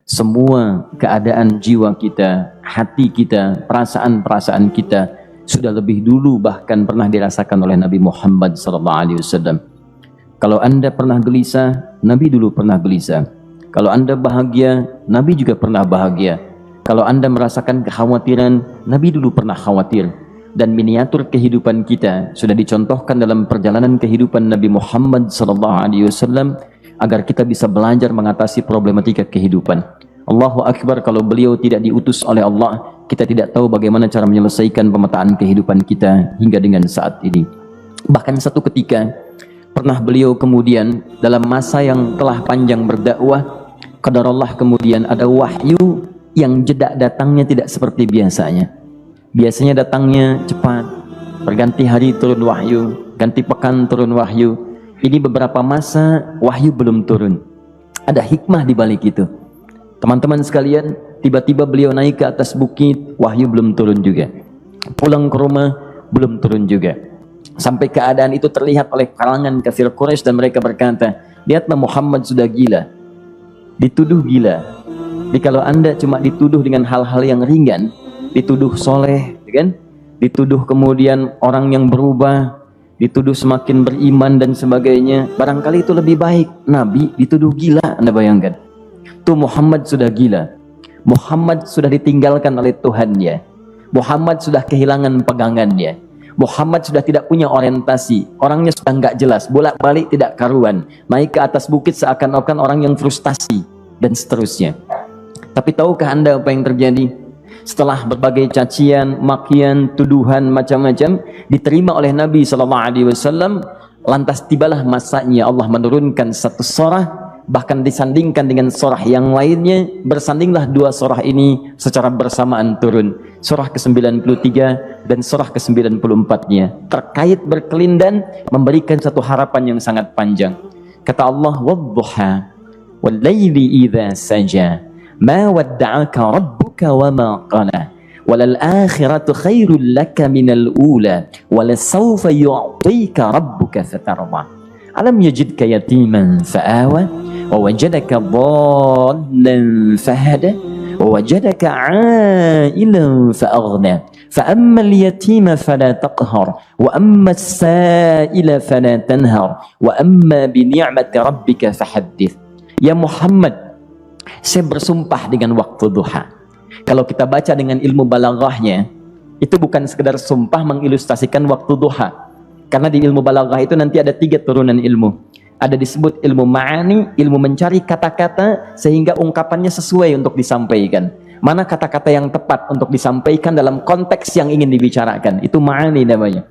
semua keadaan jiwa kita, hati kita, perasaan-perasaan kita sudah lebih dulu bahkan pernah dirasakan oleh Nabi Muhammad SAW. Kalau Anda pernah gelisah, Nabi dulu pernah gelisah. Kalau Anda bahagia, Nabi juga pernah bahagia. Kalau Anda merasakan kekhawatiran, Nabi dulu pernah khawatir. Dan miniatur kehidupan kita sudah dicontohkan dalam perjalanan kehidupan Nabi Muhammad SAW agar kita bisa belajar mengatasi problematika kehidupan. Allahu Akbar, kalau beliau tidak diutus oleh Allah, kita tidak tahu bagaimana cara menyelesaikan pemetaan kehidupan kita hingga dengan saat ini. Bahkan satu ketika pernah beliau kemudian dalam masa yang telah panjang berdakwah, qadarullah kemudian ada wahyu yang jeda datangnya tidak seperti biasanya. Biasanya datangnya cepat, berganti hari turun wahyu, ganti pekan turun wahyu. Ini beberapa masa wahyu belum turun. Ada hikmah di balik itu. Teman-teman sekalian, tiba-tiba beliau naik ke atas bukit, wahyu belum turun juga. Pulang ke rumah, belum turun juga. Sampai keadaan itu terlihat oleh kalangan kafir Quraisy dan mereka berkata, lihatlah Muhammad sudah gila. Dituduh gila. Jadi kalau Anda cuma dituduh dengan hal-hal yang ringan, dituduh soleh, kan? Dituduh kemudian orang yang berubah, dituduh semakin beriman dan sebagainya, barangkali itu lebih baik. Nabi dituduh gila, Anda bayangkan. Tuh Muhammad sudah gila. Muhammad sudah ditinggalkan oleh Tuhannya. Muhammad sudah kehilangan pegangannya. Muhammad sudah tidak punya orientasi. Orangnya sudah nggak jelas, bolak-balik tidak karuan. Naik ke atas bukit seakan-akan orang yang frustasi dan seterusnya. Tapi tahukah Anda apa yang terjadi? Setelah berbagai cacian, makian, tuduhan macam-macam diterima oleh Nabi SAW, lantas tibalah masanya Allah menurunkan satu surah, bahkan disandingkan dengan surah yang lainnya, bersandinglah dua surah ini secara bersamaan turun. Surah ke-93 dan surah ke-94-nya terkait berkelindan, memberikan satu harapan yang sangat panjang. Kata Allah, "Wadduha wal laili idza saja ma wadda'aka rabbuka wa ma qala walal akhiratu khairul laka minal ula walasawfa yu'tika rabbuka fatarda alam yajidka yatiman fa'awa wa wajadaka dhallan fahada wa wajadaka 'ailan fa'aghna fa ammal yatima fala taqhar wa ammas sa'ila fala tanhar wa amma bi ni'mati rabbika fahaddits." Ya Muhammad, saya bersumpah dengan waktu duha. Kalau kita baca dengan ilmu balaghahnya, itu bukan sekedar sumpah mengilustrasikan waktu duha. Karena di ilmu balaghah itu nanti ada 3 turunan ilmu. Ada disebut ilmu ma'ani, ilmu mencari kata-kata sehingga ungkapannya sesuai untuk disampaikan. Mana kata-kata yang tepat untuk disampaikan dalam konteks yang ingin dibicarakan. Itu ma'ani namanya.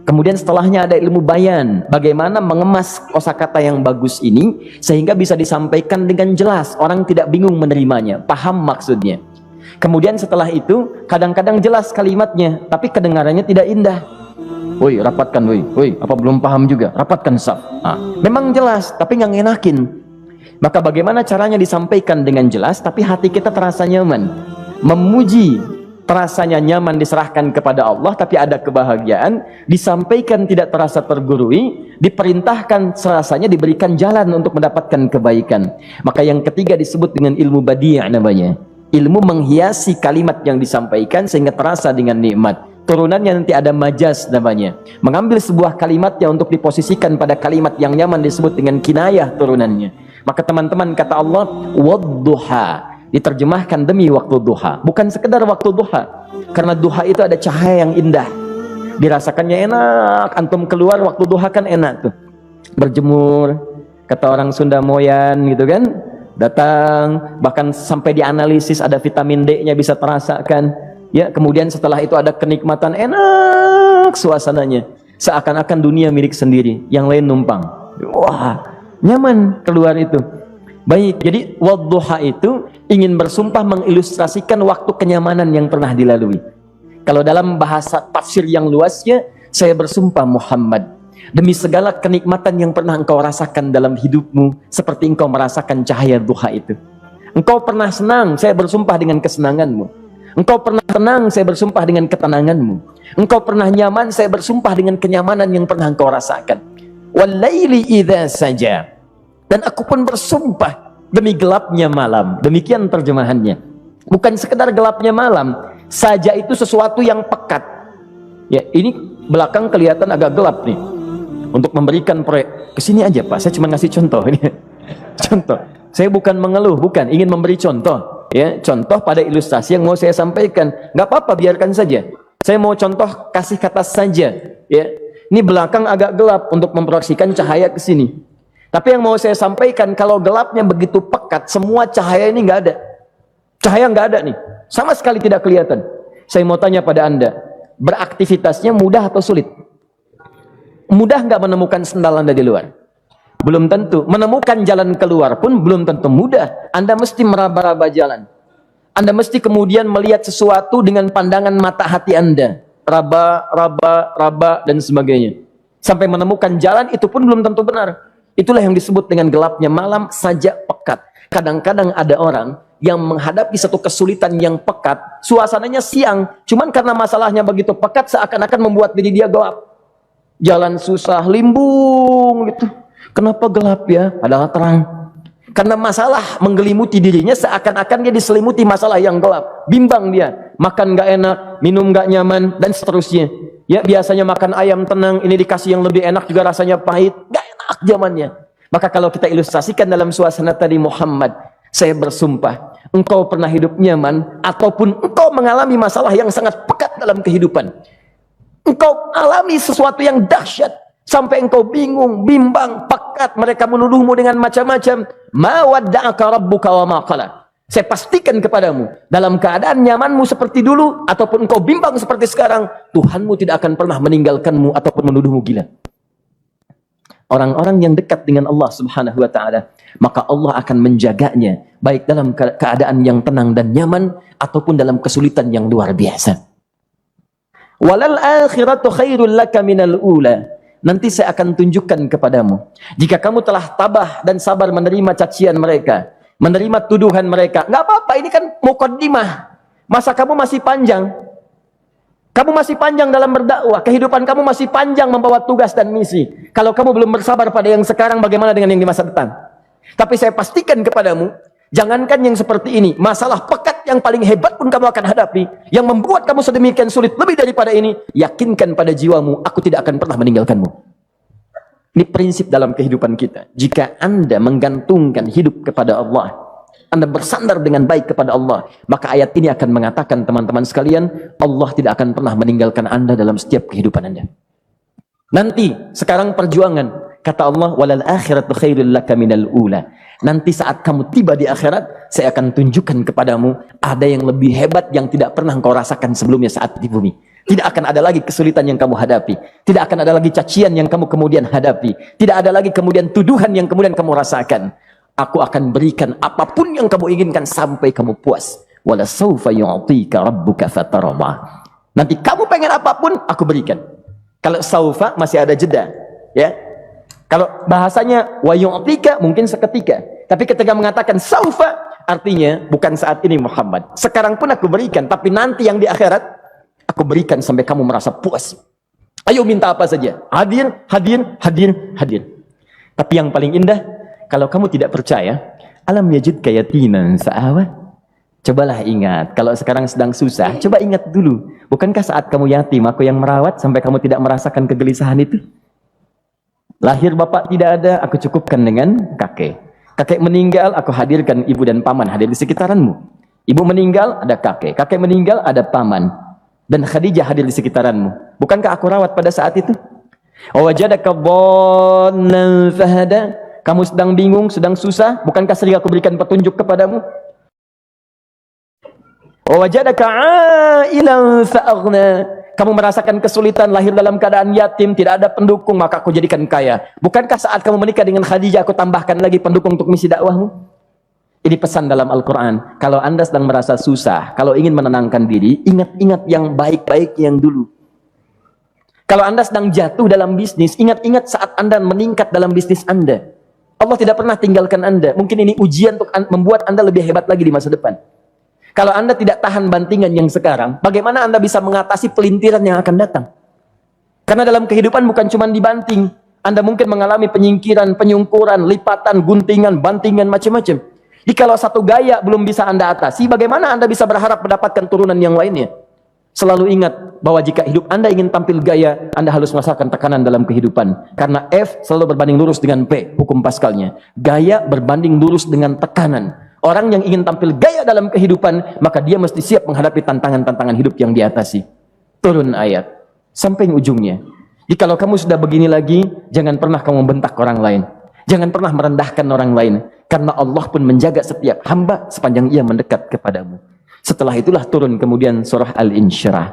Kemudian setelahnya ada ilmu bayan, bagaimana mengemas kosakata yang bagus ini sehingga bisa disampaikan dengan jelas, orang tidak bingung menerimanya, paham maksudnya. Kemudian setelah itu kadang-kadang jelas kalimatnya, tapi kedengarannya tidak indah. Woi, rapatkan, woi, apa belum paham juga? Rapatkan saf. Memang jelas, tapi nggak ngenakin. Maka bagaimana caranya disampaikan dengan jelas, tapi hati kita terasa nyaman, memuji. Rasanya nyaman diserahkan kepada Allah, tapi ada kebahagiaan, disampaikan tidak terasa tergurui, diperintahkan serasanya diberikan jalan untuk mendapatkan kebaikan. Maka yang ketiga disebut dengan ilmu badi' namanya. Ilmu menghiasi kalimat yang disampaikan sehingga terasa dengan nikmat. Turunannya nanti ada majaz namanya. Mengambil sebuah kalimat yang untuk diposisikan pada kalimat yang nyaman disebut dengan kinayah turunannya. Maka teman-teman, kata Allah, wadduha, diterjemahkan demi waktu duha, bukan sekedar waktu duha, karena duha itu ada cahaya yang indah, dirasakannya enak. Antum keluar waktu duha kan enak tuh, berjemur, kata orang Sunda moyan gitu kan, datang, bahkan sampai dianalisis ada vitamin D-nya bisa terasakan ya. Kemudian setelah itu ada kenikmatan, enak suasananya, seakan-akan dunia milik sendiri, yang lain numpang. Wah, nyaman keluar itu. Baik, jadi wadduha itu ingin bersumpah mengilustrasikan waktu kenyamanan yang pernah dilalui. Kalau dalam bahasa tafsir yang luasnya, saya bersumpah Muhammad, demi segala kenikmatan yang pernah engkau rasakan dalam hidupmu, seperti engkau merasakan cahaya duha itu. Engkau pernah senang, saya bersumpah dengan kesenanganmu. Engkau pernah tenang, saya bersumpah dengan ketenanganmu. Engkau pernah nyaman, saya bersumpah dengan kenyamanan yang pernah engkau rasakan. Wal laili idza saja, dan aku pun bersumpah demi gelapnya malam. Demikian terjemahannya. Bukan sekedar gelapnya malam, saja itu sesuatu yang pekat. Ya, ini belakang kelihatan agak gelap nih. Untuk memberikan proyek, kesini aja Pak, saya cuma ngasih contoh ini. Contoh, saya bukan mengeluh, bukan, ingin memberi contoh. Ya, contoh pada ilustrasi yang mau saya sampaikan. Nggak apa-apa, biarkan saja. Saya mau contoh kasih kata saja. Ya, ini belakang agak gelap untuk memproyeksikan cahaya ke sini. Tapi yang mau saya sampaikan, kalau gelapnya begitu pekat, semua cahaya ini nggak ada. Cahaya nggak ada nih, sama sekali tidak kelihatan. Saya mau tanya pada Anda, beraktivitasnya mudah atau sulit? Mudah nggak menemukan sendal Anda di luar? Belum tentu. Menemukan jalan keluar pun belum tentu mudah. Anda mesti meraba-raba jalan. Anda mesti kemudian melihat sesuatu dengan pandangan mata hati Anda. Raba, dan sebagainya. Sampai menemukan jalan, itu pun belum tentu benar. Itulah yang disebut dengan gelapnya malam saja pekat. Kadang-kadang ada orang yang menghadapi satu kesulitan yang pekat, suasananya siang, cuman karena masalahnya begitu pekat, seakan-akan membuat diri dia gelap. Jalan susah, limbung gitu. Kenapa gelap ya? Padahal terang. Karena masalah menggelimuti dirinya, seakan-akan dia diselimuti masalah yang gelap. Bimbang dia, makan nggak enak, minum nggak nyaman, dan seterusnya. Ya, biasanya makan ayam tenang, ini dikasih yang lebih enak juga rasanya pahit, nggak enak zamannya. Maka kalau kita ilustrasikan dalam suasana tadi Muhammad, saya bersumpah, engkau pernah hidup nyaman, ataupun engkau mengalami masalah yang sangat pekat dalam kehidupan. Engkau alami sesuatu yang dahsyat, sampai engkau bingung, bimbang, pekat, mereka menuduhmu dengan macam-macam. Ma wadda'aka rabbuka wa ma qala. Saya pastikan kepadamu, dalam keadaan nyamanmu seperti dulu, ataupun engkau bimbang seperti sekarang, Tuhanmu tidak akan pernah meninggalkanmu ataupun menuduhmu gila. Orang-orang yang dekat dengan Allah Subhanahu wa ta'ala, maka Allah akan menjaganya, baik dalam keadaan yang tenang dan nyaman, ataupun dalam kesulitan yang luar biasa. Walal akhiratu khairul laka minal ula. Nanti saya akan tunjukkan kepadamu, jika kamu telah tabah dan sabar menerima cacian mereka, menerima tuduhan mereka, nggak apa-apa, ini kan muqaddimah. Masa kamu masih panjang. Kamu masih panjang dalam berdakwah, kehidupan kamu masih panjang membawa tugas dan misi. Kalau kamu belum bersabar pada yang sekarang, bagaimana dengan yang di masa depan? Tapi saya pastikan kepadamu, jangankan yang seperti ini, masalah pekat yang paling hebat pun kamu akan hadapi, yang membuat kamu sedemikian sulit lebih daripada ini, yakinkan pada jiwamu, aku tidak akan pernah meninggalkanmu. Ini prinsip dalam kehidupan kita. Jika Anda menggantungkan hidup kepada Allah, Anda bersandar dengan baik kepada Allah, maka ayat ini akan mengatakan, teman-teman sekalian, Allah tidak akan pernah meninggalkan Anda dalam setiap kehidupan Anda. Nanti, sekarang perjuangan, kata Allah, walal akhiratu khairul laka minal ula. Nanti saat kamu tiba di akhirat, saya akan tunjukkan kepadamu ada yang lebih hebat yang tidak pernah engkau rasakan sebelumnya saat di bumi. Tidak akan ada lagi kesulitan yang kamu hadapi. Tidak akan ada lagi cacian yang kamu kemudian hadapi. Tidak ada lagi kemudian tuduhan yang kemudian kamu rasakan. Aku akan berikan apapun yang kamu inginkan sampai kamu puas. Wala sawfa yu'tika rabbuka fatarda. Nanti kamu pengen apapun, aku berikan. Kalau saufa masih ada jeda, ya. Kalau bahasanya wa yu'tika mungkin seketika. Tapi ketika mengatakan saufa, artinya bukan saat ini Muhammad. Sekarang pun aku berikan, tapi nanti yang di akhirat aku berikan sampai kamu merasa puas. Ayo minta apa saja. Hadir, hadir, hadir, hadir. Tapi yang paling indah, kalau kamu tidak percaya, alam yajidka yatiman fa'awa. Cobalah ingat, kalau sekarang sedang susah, coba ingat dulu. Bukankah saat kamu yatim, aku yang merawat sampai kamu tidak merasakan kegelisahan itu? Lahir bapak tidak ada, aku cukupkan dengan kakek. Kakek meninggal, aku hadirkan ibu dan paman hadir di sekitaranmu. Ibu meninggal, ada kakek. Kakek meninggal, ada paman. Dan Khadijah hadir di sekitaranmu. Bukankah aku rawat pada saat itu? Wajadaka dhallan fahada. Kamu sedang bingung, sedang susah, bukankah sering aku berikan petunjuk kepadamu? Wajadaka ailan fa'aghna. Kamu merasakan kesulitan, lahir dalam keadaan yatim, tidak ada pendukung, maka aku jadikan kaya. Bukankah saat kamu menikah dengan Khadijah, aku tambahkan lagi pendukung untuk misi dakwahmu? Ini pesan dalam Al-Quran. Kalau Anda sedang merasa susah, kalau ingin menenangkan diri, ingat-ingat yang baik-baik yang dulu. Kalau Anda sedang jatuh dalam bisnis, ingat-ingat saat Anda meningkat dalam bisnis Anda. Allah tidak pernah tinggalkan Anda. Mungkin ini ujian untuk membuat Anda lebih hebat lagi di masa depan. Kalau Anda tidak tahan bantingan yang sekarang, bagaimana Anda bisa mengatasi pelintiran yang akan datang? Karena dalam kehidupan bukan cuma dibanting. Anda mungkin mengalami penyingkiran, penyungkuran, lipatan, guntingan, bantingan, macam-macam. Jikalau satu gaya belum bisa Anda atasi, bagaimana Anda bisa berharap mendapatkan turunan yang lainnya? Selalu ingat bahwa jika hidup Anda ingin tampil gaya, Anda harus merasakan tekanan dalam kehidupan. Karena F selalu berbanding lurus dengan P, hukum Pascalnya. Gaya berbanding lurus dengan tekanan. Orang yang ingin tampil gaya dalam kehidupan, maka dia mesti siap menghadapi tantangan-tantangan hidup yang diatasi. Turun ayat. Sampai ujungnya. Jikalau kamu sudah begini lagi, jangan pernah kamu membentak orang lain. Jangan pernah merendahkan orang lain. Karena Allah pun menjaga setiap hamba sepanjang ia mendekat kepadamu. Setelah itulah turun kemudian surah Al-Insyirah.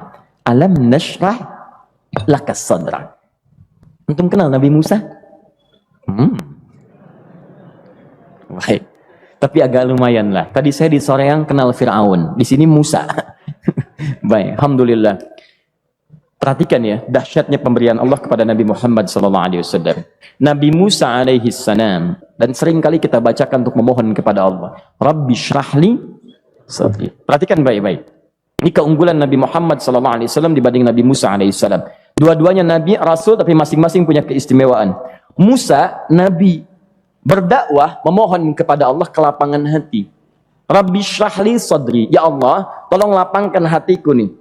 Alam nashrah laka sadrak. Antum kenal Nabi Musa? Baik. Tapi agak lumayan lah. Tadi saya di Soreang kenal Fir'aun. Di sini Musa. Baik, alhamdulillah. Perhatikan ya, dahsyatnya pemberian Allah kepada Nabi Muhammad SAW. Nabi Musa alaihi salam, dan sering kali kita bacakan untuk memohon kepada Allah. Rabbi syrahli sadri. Perhatikan baik-baik. Ini keunggulan Nabi Muhammad SAW dibanding Nabi Musa alaihissalam. Dua-duanya Nabi, Rasul, tapi masing-masing punya keistimewaan. Musa, Nabi, berdakwah, memohon kepada Allah kelapangan hati. Rabbi syrahli sadri. Ya Allah, tolong lapangkan hatiku nih.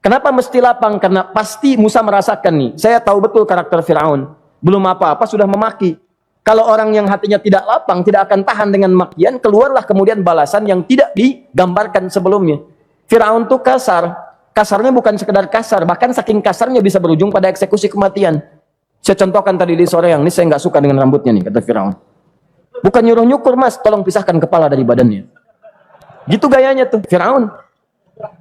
Kenapa mesti lapang? Karena pasti Musa merasakan nih. Saya tahu betul karakter Fir'aun. Belum apa-apa sudah memaki. Kalau orang yang hatinya tidak lapang, tidak akan tahan dengan makian, keluarlah kemudian balasan yang tidak digambarkan sebelumnya. Fir'aun itu kasar. Kasarnya bukan sekedar kasar, bahkan saking kasarnya bisa berujung pada eksekusi kematian. Saya contohkan tadi di sore yang ini, saya nggak suka dengan rambutnya nih, kata Fir'aun. Bukan nyuruh-nyukur mas, tolong pisahkan kepala dari badannya. Gitu gayanya tuh, Fir'aun.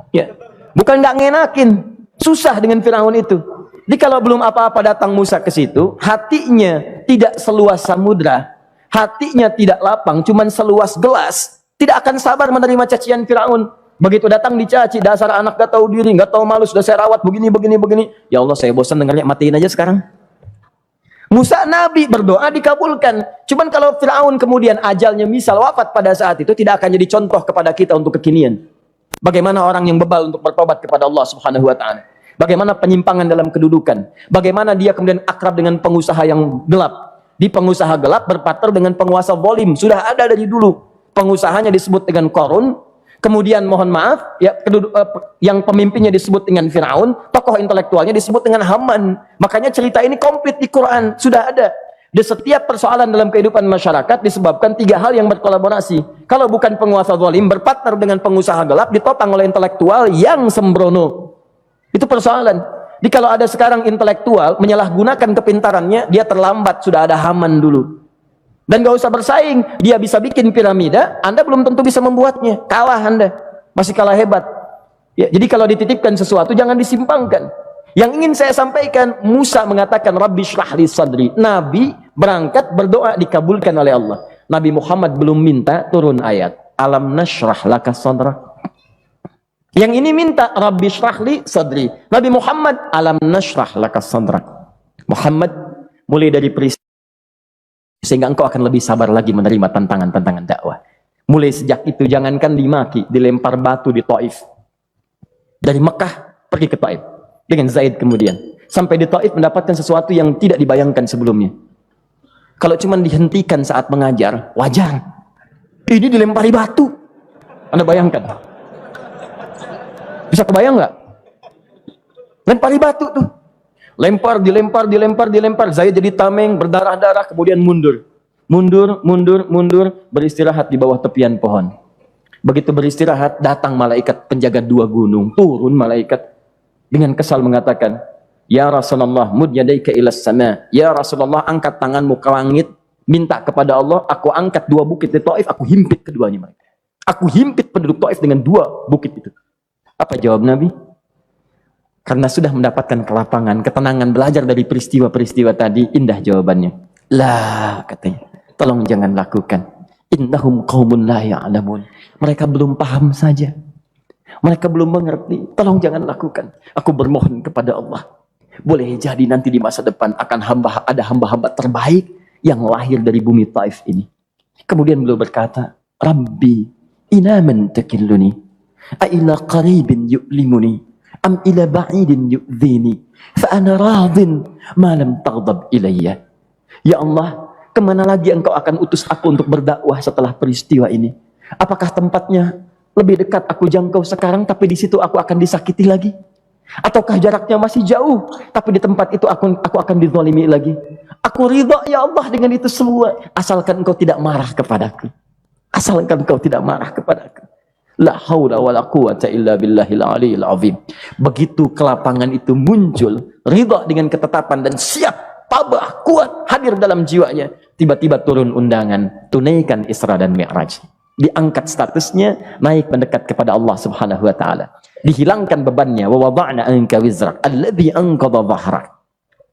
Ya. Bukan nggak ngenakin, susah dengan Fir'aun itu. Jadi kalau belum apa-apa datang Musa ke situ, hatinya tidak seluas samudra, hatinya tidak lapang, cuman seluas gelas, tidak akan sabar menerima cacian Fir'aun. Begitu datang dicaci, dasar anak gak tahu diri, gak tahu malu, sudah saya rawat begini. Ya Allah, saya bosan dengarnya, matiin aja sekarang. Musa Nabi berdoa dikabulkan. Cuman kalau Fir'aun kemudian ajalnya misal wafat pada saat itu, tidak akan jadi contoh kepada kita untuk kekinian. Bagaimana orang yang bebal untuk bertobat kepada Allah Subhanahu wa taala. Bagaimana penyimpangan dalam kedudukan. Bagaimana dia kemudian akrab dengan pengusaha yang gelap. Di pengusaha gelap berpartner dengan penguasa zalim. Sudah ada dari dulu. Pengusahanya disebut dengan Qarun. Kemudian mohon maaf, ya, yang pemimpinnya disebut dengan Fir'aun. Tokoh intelektualnya disebut dengan Haman. Makanya cerita ini komplit di Quran. Sudah ada. Di setiap persoalan dalam kehidupan masyarakat disebabkan tiga hal yang berkolaborasi. Kalau bukan penguasa zalim, berpartner dengan pengusaha gelap, ditopang oleh intelektual yang sembrono. Itu persoalan. Jadi kalau ada sekarang intelektual menyalahgunakan kepintarannya, dia terlambat, sudah ada Haman dulu. Dan gak usah bersaing, dia bisa bikin piramida, Anda belum tentu bisa membuatnya. Kalah Anda, masih kalah hebat. Ya, jadi kalau dititipkan sesuatu, jangan disimpangkan. Yang ingin saya sampaikan, Musa mengatakan Rabbi syrahli sadri. Nabi berangkat berdoa dikabulkan oleh Allah. Nabi Muhammad belum minta turun ayat. Alam nashrah laka sadrak. Yang ini minta Rabbi syrahli sadri. Nabi Muhammad alam nashrah laka sadrak. Muhammad mulai dari peristiwa sehingga engkau akan lebih sabar lagi menerima tantangan-tantangan dakwah. Mulai sejak itu jangankan dimaki, dilempar batu di Taif. Dari Mekah pergi ke Taif. Dengan Zaid kemudian. Sampai di Taif mendapatkan sesuatu yang tidak dibayangkan sebelumnya. Kalau cuma dihentikan saat mengajar, wajar. Ini dilempari batu. Anda bayangkan? Bisa kebayang nggak? Lempari batu tuh. Dilempar. Zaid jadi tameng, berdarah-darah, kemudian mundur. Mundur, beristirahat di bawah tepian pohon. Begitu beristirahat, datang malaikat penjaga dua gunung. Turun malaikat. Dengan kesal mengatakan, Ya Rasulullah, mud yadaika ilas sama. Ya Rasulullah, angkat tanganmu ke langit, minta kepada Allah, aku angkat dua bukit di Taif, aku himpit keduanya mereka. Aku himpit penduduk Taif dengan dua bukit itu. Apa jawab Nabi? Karena sudah mendapatkan kelapangan, ketenangan, belajar dari peristiwa-peristiwa tadi, indah jawabannya. Lah, katanya, tolong jangan lakukan. Innahum qaumun la ya'lamun. Mereka belum paham saja. Mereka belum mengerti. Tolong jangan lakukan. Aku bermohon kepada Allah. Boleh jadi nanti di masa depan akan ada hamba-hamba terbaik yang lahir dari bumi Taif ini. Kemudian beliau berkata, Rabbi, ila man takilluni? A'ila qaribin yu'limuni? Am ila ba'idin yu'dhini? Fa'ana radin ma lam taghdab ilayya. Ya Allah, kemana lagi engkau akan utus aku untuk berdakwah setelah peristiwa ini? Apakah tempatnya lebih dekat aku jangkau sekarang, tapi di situ aku akan disakiti lagi? Ataukah jaraknya masih jauh, tapi di tempat itu aku akan dizalimi lagi? Aku ridha ya Allah dengan itu semua, asalkan engkau tidak marah kepadaku. Asalkan engkau tidak marah kepadaku. La haula wala quwata illa billahil aliyil azim. Begitu kelapangan itu muncul, ridha dengan ketetapan dan siap, tabah, kuat, hadir dalam jiwanya. Tiba-tiba turun undangan, tunaikan Isra dan Mi'raj. Diangkat statusnya, naik mendekat kepada Allah Subhanahu wa taala. Dihilangkan bebannya, wa wada'na anka wizrak alladzi anqadha dhahrak.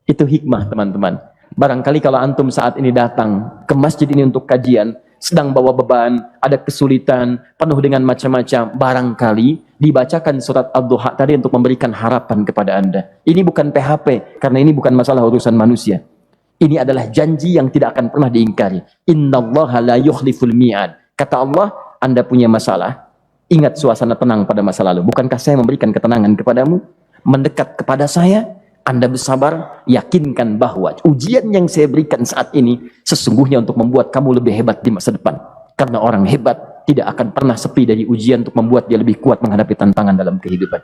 Itu hikmah, teman-teman. Barangkali kalau antum saat ini datang ke masjid ini untuk kajian, sedang bawa beban, ada kesulitan, penuh dengan macam-macam, barangkali dibacakan surat Ad-Duha tadi untuk memberikan harapan kepada Anda. Ini bukan PHP, karena ini bukan masalah urusan manusia. Ini adalah janji yang tidak akan pernah diingkari. Innallaha la yukhliful mi'ad. Kata Allah, Anda punya masalah, ingat suasana tenang pada masa lalu. Bukankah saya memberikan ketenangan kepadamu? Mendekat kepada saya, Anda bersabar, yakinkan bahwa ujian yang saya berikan saat ini sesungguhnya untuk membuat kamu lebih hebat di masa depan. Karena orang hebat tidak akan pernah sepi dari ujian untuk membuat dia lebih kuat menghadapi tantangan dalam kehidupan.